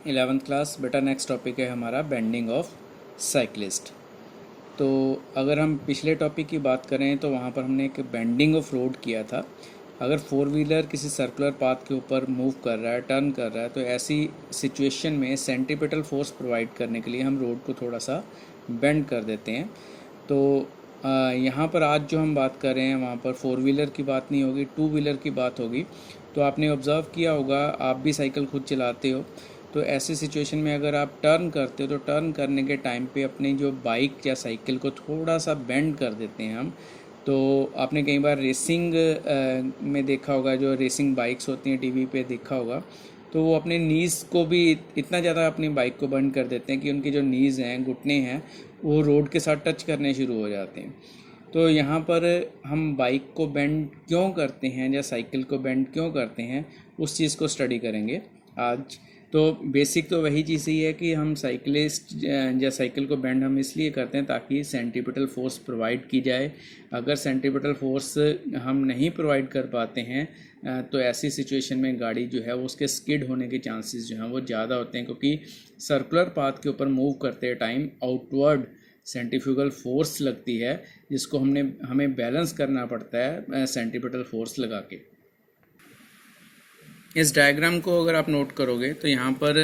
11th class. बेटा next topic है हमारा बेंडिंग ऑफ साइकिलिस्ट। तो अगर हम पिछले टॉपिक की बात करें तो वहाँ पर हमने एक बेंडिंग ऑफ रोड किया था। अगर फोर व्हीलर किसी सर्कुलर पाथ के ऊपर मूव कर रहा है, टर्न कर रहा है, तो ऐसी सिचुएशन में सेंट्रीपिटल फोर्स प्रोवाइड करने के लिए हम रोड को थोड़ा सा बेंड कर देते हैं। तो यहाँ पर आज जो हम बात कर रहे हैं वहाँ पर फोर व्हीलर की बात नहीं होगी, टू व्हीलर की बात होगी। तो आपने ऑब्ज़र्व किया होगा, आप भी साइकिल खुद चलाते हो, तो ऐसी सिचुएशन में अगर आप टर्न करते हो तो टर्न करने के टाइम पे अपनी जो बाइक या साइकिल को थोड़ा सा बेंड कर देते हैं हम। तो आपने कई बार रेसिंग में देखा होगा, जो रेसिंग बाइक्स होती हैं टीवी पे देखा होगा, तो वो अपने नीज़ को भी इतना ज़्यादा अपनी बाइक को बेंड कर देते हैं कि उनकी जो नीज़ हैं, घुटने हैं, वो रोड के साथ टच करने शुरू हो जाते हैं। तो यहाँ पर हम बाइक को बेंड क्यों करते हैं या साइकिल को बेंड क्यों करते हैं, उस चीज़ को स्टडी करेंगे आज। तो बेसिक तो वही चीज़ ही है कि हम साइकिलिस्ट या साइकिल को बेंड हम इसलिए करते हैं ताकि सेंट्रीपिटल फोर्स प्रोवाइड की जाए। अगर सेंट्रीपिटल फोर्स हम नहीं प्रोवाइड कर पाते हैं तो ऐसी सिचुएशन में गाड़ी जो है वो उसके स्किड होने के चांसेस जो हैं वो ज़्यादा होते हैं, क्योंकि सर्कुलर पाथ के ऊपर मूव करते टाइम आउटवर्ड सेंट्रीफ्यूगल फोर्स लगती है, जिसको हमें बैलेंस करना पड़ता है सेंट्रीपिटल फोर्स लगा के। इस डायग्राम को अगर आप नोट करोगे तो यहाँ पर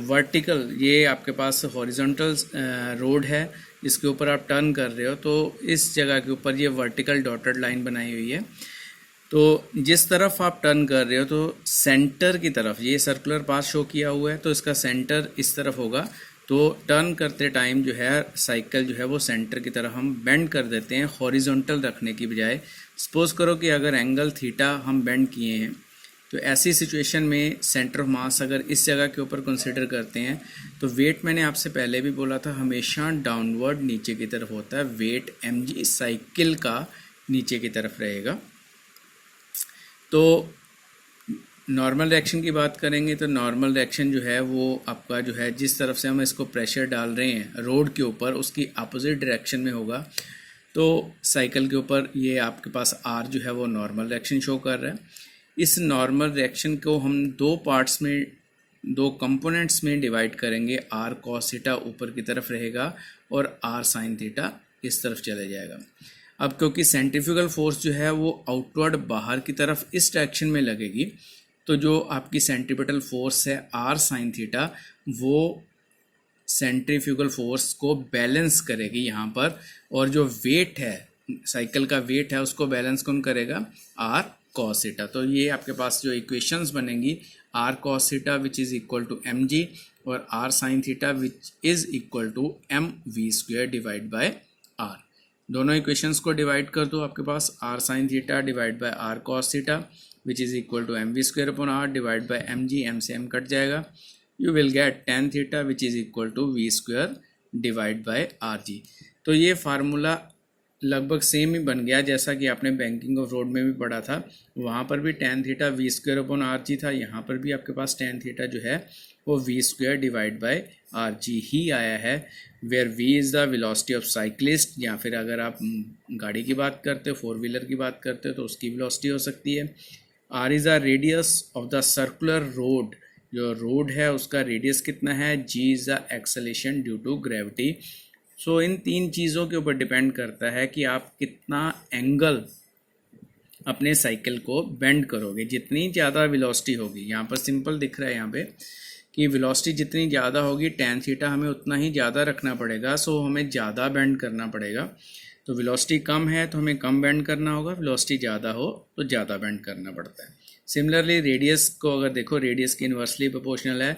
वर्टिकल, ये आपके पास हॉरिजॉन्टल रोड है, इसके ऊपर आप टर्न कर रहे हो, तो इस जगह के ऊपर ये वर्टिकल डॉटेड लाइन बनाई हुई है। तो जिस तरफ आप टर्न कर रहे हो तो सेंटर की तरफ, ये सर्कुलर पाथ शो किया हुआ है तो इसका सेंटर इस तरफ होगा। तो टर्न करते टाइम जो है साइकिल जो है वो सेंटर की तरफ हम बेंड कर देते हैं, हॉरिजॉन्टल रखने की बजाय। सपोज करो कि अगर एंगल थीटा हम बेंड किए हैं, तो ऐसी सिचुएशन में सेंटर ऑफ मास अगर इस जगह के ऊपर कंसिडर करते हैं तो वेट, मैंने आपसे पहले भी बोला था, हमेशा डाउनवर्ड नीचे की तरफ होता है। वेट mg साइकिल का नीचे की तरफ रहेगा। तो नॉर्मल रिएक्शन की बात करेंगे तो नॉर्मल रिएक्शन जो है वो आपका जो है, जिस तरफ से हम इसको प्रेशर डाल रहे हैं रोड के ऊपर, उसकी अपोजिट डायरेक्शन में होगा। तो साइकिल के ऊपर ये आपके पास R जो है वो नॉर्मल रिएक्शन शो कर रहा है। इस नॉर्मल रिएक्शन को हम दो पार्ट्स में, दो कंपोनेंट्स में डिवाइड करेंगे। R cos थीटा ऊपर की तरफ रहेगा और R sin थीटा इस तरफ चले जाएगा। अब क्योंकि सेंट्रीफ्यूगल फोर्स जो है वो आउटवर्ड बाहर की तरफ इस डायरेक्शन में लगेगी, तो जो आपकी सेंट्रीपिटल फोर्स है R sin थीटा, वो सेंट्रीफ्यूगल फोर्स को बैलेंस करेगी यहाँ पर। और जो वेट है, साइकिल का वेट है, उसको बैलेंस कौन करेगा? R cos theta. तो ये आपके पास जो इक्वेशंस बनेंगी, R cos theta which is equal to mg और R sin theta which is equal to mv square divide by R। दोनों इक्वेशंस को डिवाइड कर दो, आपके पास R sin theta divide by R cos theta which is equal to mv square upon R divide by mg, m से m cut जाएगा। You will get tan theta which is equal to v square divide by rg। तो ये formula लगभग same ही बन गया जैसा कि आपने बैंकिंग ऑफ रोड में भी पढ़ा था। वहाँ पर भी tan theta v square upon rg था, यहाँ पर भी आपके पास tan थीटा जो है वो v square divide by rg ही आया है, where v is the velocity of cyclist, या फिर अगर आप गाड़ी की बात करते हो, फोर व्हीलर की बात करते हो, तो उसकी वेलोसिटी हो सकती है। r is the radius of the circular road, जो रोड है उसका रेडियस कितना है। g is the acceleration due to gravity. So इन तीन चीज़ों के ऊपर डिपेंड करता है कि आप कितना एंगल अपने साइकिल को बेंड करोगे। जितनी ज़्यादा वेलोसिटी होगी, यहाँ पर सिंपल दिख रहा है यहाँ पे कि वेलोसिटी जितनी ज़्यादा होगी tan थीटा हमें उतना ही ज़्यादा रखना पड़ेगा। सो हमें ज़्यादा बेंड करना पड़ेगा। तो वेलोसिटी कम है तो हमें कम बेंड करना होगा, वेलोसिटी ज़्यादा हो तो ज़्यादा बेंड करना पड़ता है। सिमिलरली रेडियस को अगर देखो, रेडियस की इन्वर्सली प्रोपोर्शनल है।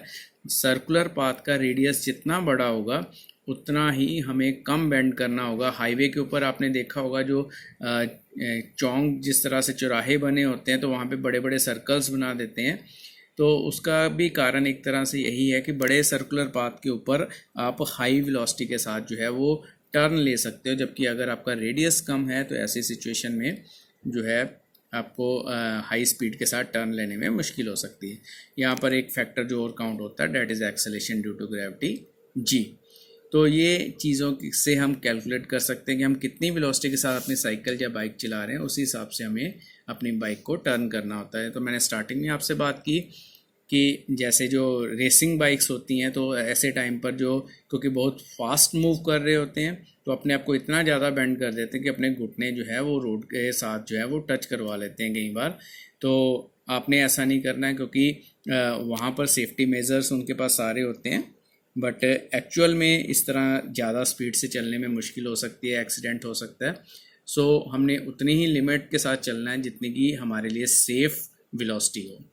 सर्कुलर पाथ का रेडियस जितना बड़ा होगा उतना ही हमें कम बेंड करना होगा। हाईवे के ऊपर आपने देखा होगा, जो चौंक जिस तरह से चौराहे बने होते हैं तो वहाँ पे बड़े बड़े सर्कल्स बना देते हैं। तो उसका भी कारण एक तरह से यही है कि बड़े सर्कुलर पाथ के ऊपर आप हाई वेलोसिटी के साथ जो है वो टर्न ले सकते हो, जबकि अगर आपका रेडियस कम है तो ऐसी सिचुएशन में जो है आपको हाई स्पीड के साथ टर्न लेने में मुश्किल हो सकती है। यहाँ पर एक फैक्टर जो और काउंट होता है, that is acceleration due to gravity g। तो ये चीज़ों से हम कैलकुलेट कर सकते हैं कि हम कितनी वेलोसिटी के साथ अपनी साइकिल या बाइक चला रहे हैं, उसी हिसाब से हमें अपनी बाइक को टर्न करना होता है। तो मैंने स्टार्टिंग में आपसे बात की कि जैसे जो रेसिंग बाइक्स होती हैं तो ऐसे टाइम पर जो क्योंकि बहुत फास्ट मूव कर रहे होते हैं तो अपने आप को इतना ज़्यादा बेंड कर देते हैं कि अपने घुटने जो है वो रोड के साथ जो है वो टच करवा लेते हैं कई बार। तो आपने ऐसा नहीं करना है क्योंकि वहाँ पर सेफ्टी मेजर्स उनके पास सारे होते हैं, बट एक्चुअल में इस तरह ज़्यादा स्पीड से चलने में मुश्किल हो सकती है, एक्सीडेंट हो सकता है। सो हमने उतनी ही लिमिट के साथ चलना है जितनी कि हमारे लिए सेफ़ वेलोसिटी हो।